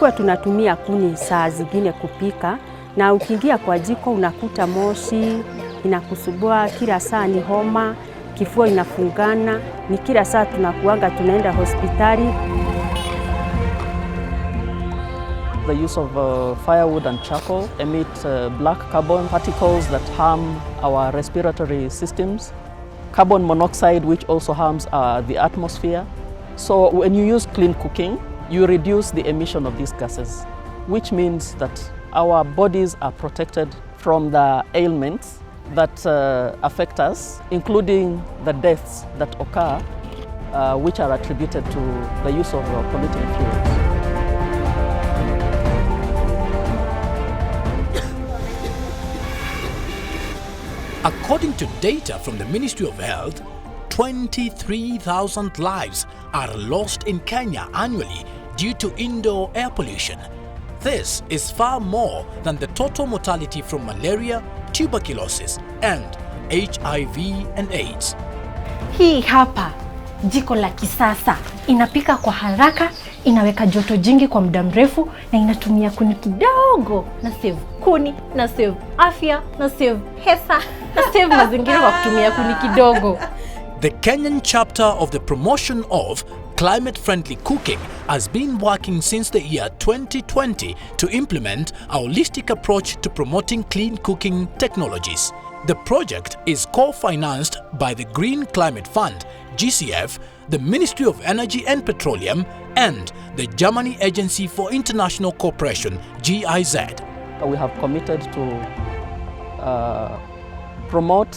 tulikuwa tunatumia kuni saa zingine kupika, na ukiingia kwa jiko unakuta moshi, inakusubua kila saa, ni homa, kifua inafungana, ni kila saa tunaenda hospitali. The use of firewood and charcoal emit black carbon particles that harm our respiratory systems, carbon monoxide, which also harms the atmosphere. So when you use clean cooking, you reduce the emission of these gases, which means that our bodies are protected from the ailments that affect us, including the deaths that occur, which are attributed to the use of polluting fuels. According to data from the Ministry of Health, 23,000 lives are lost in Kenya annually due to indoor air pollution. This is far more than the total mortality from malaria, tuberculosis, and HIV and AIDS. Hii hapa jiko la kisasa, inapika kwa haraka, inaweka joto jingi kwa muda mrefu, na inatumia kuni kidogo, na save kuni, na save afya, na save pesa, na save mazingira kwa kutumia kuni kidogo. The Kenyan chapter of the promotion of climate-friendly cooking has been working since the year 2020 to implement a holistic approach to promoting clean cooking technologies. The project is co-financed by the Green Climate Fund, GCF, the Ministry of Energy and Petroleum, and the Germany Agency for International Cooperation, GIZ. We have committed to promote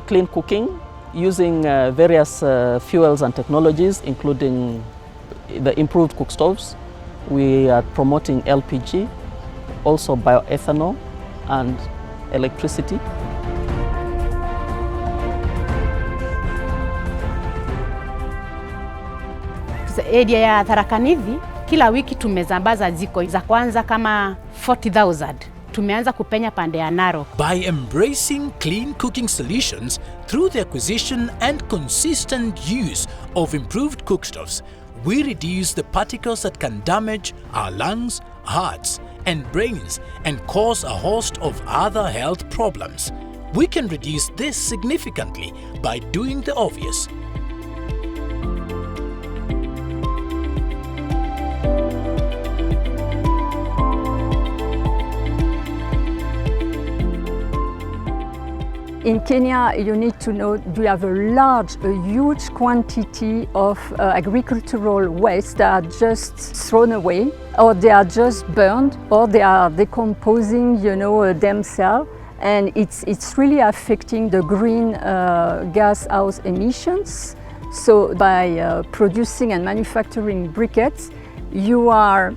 clean cooking using various fuels and technologies, including the improved cook stoves. We are promoting LPG, also bioethanol and electricity. Area ya Tharaka Nithi, kila wiki tumezambaza jiko za kwanza kama 40,000. Tumeanza kupenya pande ya Narok. By embracing clean cooking solutions through the acquisition and consistent use of improved cookstoves, we reduce the particles that can damage our lungs, hearts, and brains and cause a host of other health problems. We can reduce this significantly by doing the obvious. In Kenya, you need to know we have a huge quantity of agricultural waste that are just thrown away, or they are just burned, or they are decomposing, themselves, and it's really affecting the green gas house emissions. So by producing and manufacturing briquettes, you are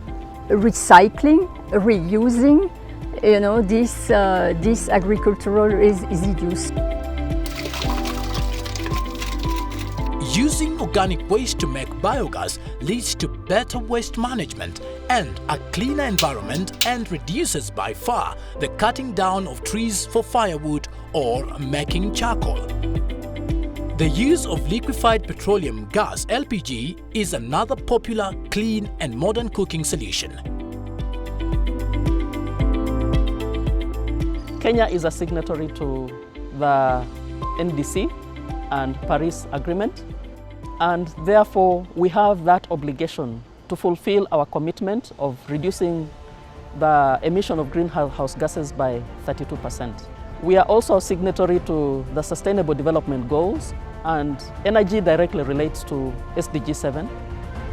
recycling, reusing, this agricultural residues. Using organic waste to make biogas leads to better waste management and a cleaner environment, and reduces by far the cutting down of trees for firewood or making charcoal. The use of liquefied petroleum gas (LPG) is another popular, clean and modern cooking solution. Kenya is a signatory to the NDC and Paris Agreement, and therefore we have that obligation to fulfill our commitment of reducing the emission of greenhouse gases by 32%. We are also a signatory to the Sustainable Development Goals, and energy directly relates to SDG 7.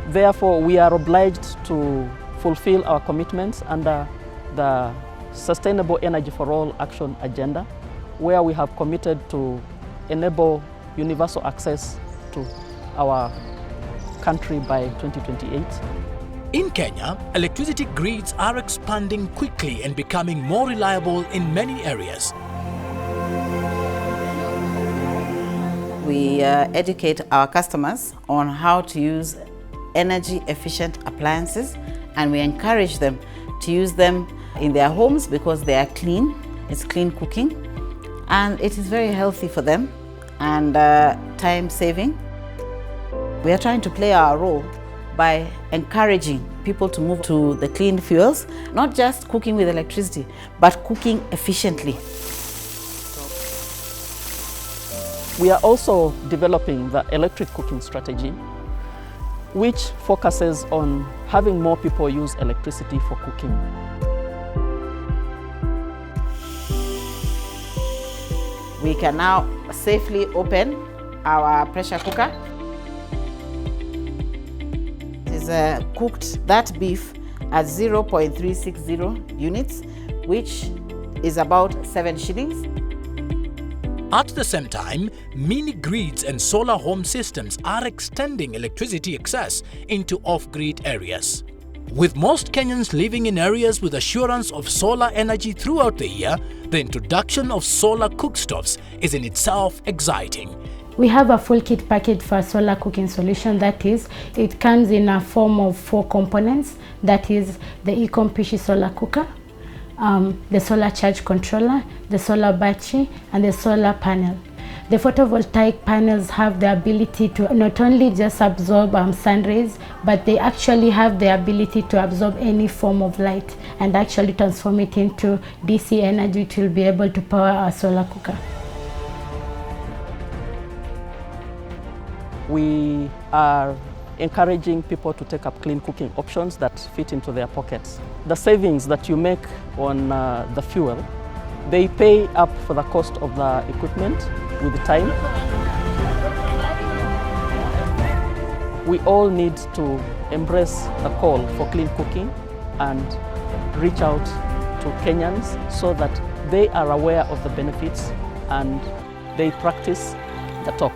Therefore, we are obliged to fulfill our commitments under the Sustainable Energy for All Action Agenda, where we have committed to enable universal access to our country by 2028. In Kenya, electricity grids are expanding quickly and becoming more reliable in many areas. We educate our customers on how to use energy-efficient appliances, and we encourage them to use them in their homes because they are clean. It's clean cooking, and it is very healthy for them and time-saving. We are trying to play our role by encouraging people to move to the clean fuels, not just cooking with electricity, but cooking efficiently. We are also developing the electric cooking strategy, which focuses on having more people use electricity for cooking. We can now safely open our pressure cooker. It is cooked that beef at 0.360 units, which is about 7 shillings. At the same time, mini grids and solar home systems are extending electricity access into off-grid areas. With most Kenyans living in areas with assurance of solar energy throughout the year, the introduction of solar cookstoves is in itself exciting. We have a full kit package for a solar cooking solution. That is, it comes in a form of 4 components. That is the Ecompishi solar cooker, the solar charge controller, the solar battery, and the solar panel. The photovoltaic panels have the ability to not only just absorb sun rays, but they actually have the ability to absorb any form of light and actually transform it into DC energy, which will be able to power our solar cooker. We are encouraging people to take up clean cooking options that fit into their pockets. The savings that you make on the fuel, they pay up for the cost of the equipment with time. We all need to embrace the call for clean cooking and reach out to Kenyans so that they are aware of the benefits and they practice the talk.